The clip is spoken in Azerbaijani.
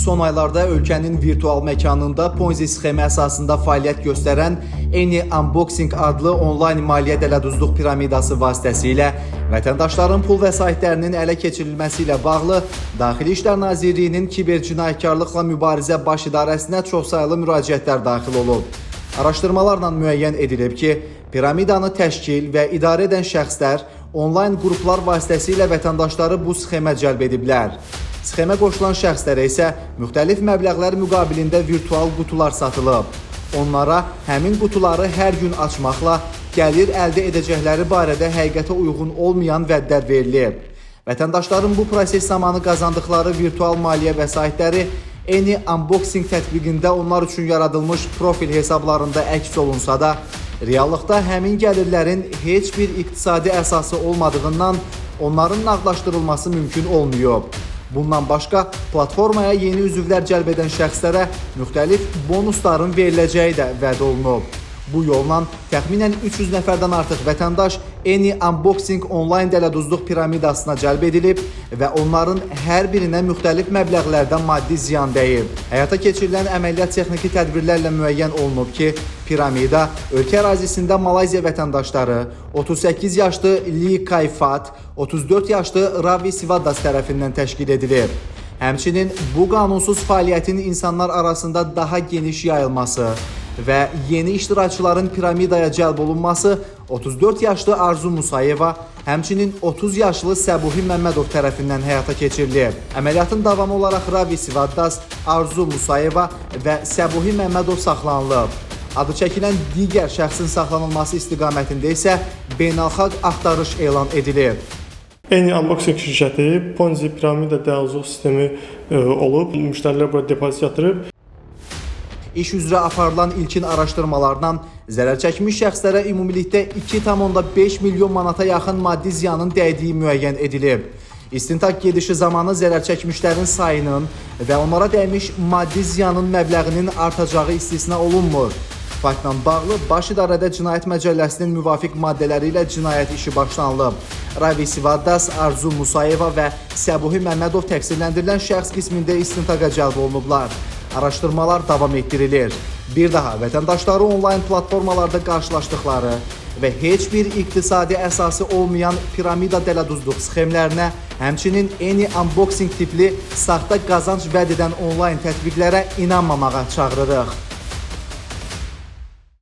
son aylarda ölkənin virtual məkanında Ponzi sxemi əsasında fəaliyyət göstərən Eni Unboxing adlı onlayn maliyyə dələduzluq piramidası vasitəsilə vətəndaşların pul vəsaitlərinin ələ keçirilməsi ilə bağlı Daxili İşlər Nazirliyinin kibercinayətkarlıqla mübarizə baş idarəsinə çoxsaylı müraciətlər daxil olub. Araşdırmalarla müəyyən edilib ki, piramidanı təşkil və idarə edən şəxslər onlayn qruplar vasitəsilə vətəndaşları bu sxemə cəlb ediblər. Sxemə qoşulan şəxslərə isə müxtəlif məbləğlər müqabilində virtual qutular satılıb. Onlara həmin qutuları hər gün açmaqla gəlir əldə edəcəkləri barədə həqiqətə uyğun olmayan vədlər verilib. Vətəndaşların bu proses zamanı qazandıqları virtual maliyyə vəsaitləri Eni Unboxing tətbiqində onlar üçün yaradılmış profil hesablarında əks olunsa da, reallıqda həmin gəlirlərin heç bir iqtisadi əsası olmadığından onların nağdlaşdırılması mümkün olmuyor. Bundan başqa, platformaya yeni üzvlər cəlb edən şəxslərə müxtəlif bonusların veriləcəyi də vəd olunub. Bu yolla təxminən 300 nəfərdən artıq vətəndaş Eni Unboxing onlayn dələduzluq piramidasına cəlb edilib və onların hər birinə müxtəlif məbləğlərdə maddi ziyan dəyib. Həyata keçirilən əməliyyat texniki tədbirlərlə müəyyən olunub ki, piramida ölkə ərazisində Malayziya vətəndaşları 38 yaşlı Lee Kai-Fat, 34 yaşlı Ravi Sivadas tərəfindən təşkil edilib. Həmçinin bu qanunsuz fəaliyyətin insanlar arasında daha geniş yayılması və yeni iştirakçıların piramidaya cəlb olunması 34 yaşlı Arzu Musayeva, həmçinin 30 yaşlı Səbuhi Məmmədov tərəfindən həyata keçirilib. Əməliyyatın davamı olaraq Ravi Sivadas, Arzu Musayeva və Səbuhi Məmmədov saxlanılıb. Adı çəkilən digər şəxsin saxlanılması istiqamətində isə beynəlxalq axtarış elan edilib. Eni Unboxing şirkəti Ponzi piramida dələduzluq sistemi olub, müştərilər bura depozit yatırıb. İş üzrə aparılan ilkin araşdırmalardan zərər çəkmiş şəxslərə ümumilikdə 2,5 milyon manata yaxın maddi ziyanın dəydiyi müəyyən edilib. İstintaq gedişi zamanı zərər çəkmişlərin sayının və onlara dəymiş maddi ziyanın məbləğinin artacağı istisna olunmur. Faktla bağlı Baş İdarədə Cinayət Məcəlləsinin müvafiq maddələri ilə cinayət işi başlanılıb. Ravi Sivadas, Arzu Musayeva və Səbuhi Məmmədov təqsirləndirilən şəxs qismində istintaqa cəlb olunublar. Araşdırmalar davam etdirilir. Bir daha vətəndaşları onlayn platformalarda qarşılaşdıqları və heç bir iqtisadi əsası olmayan piramida dələduzluq sxemlərinə, həmçinin Eni Unboxing tipli saxta qazanc vəd edən onlayn tətbiqlərə inanmamağa çağırırıq.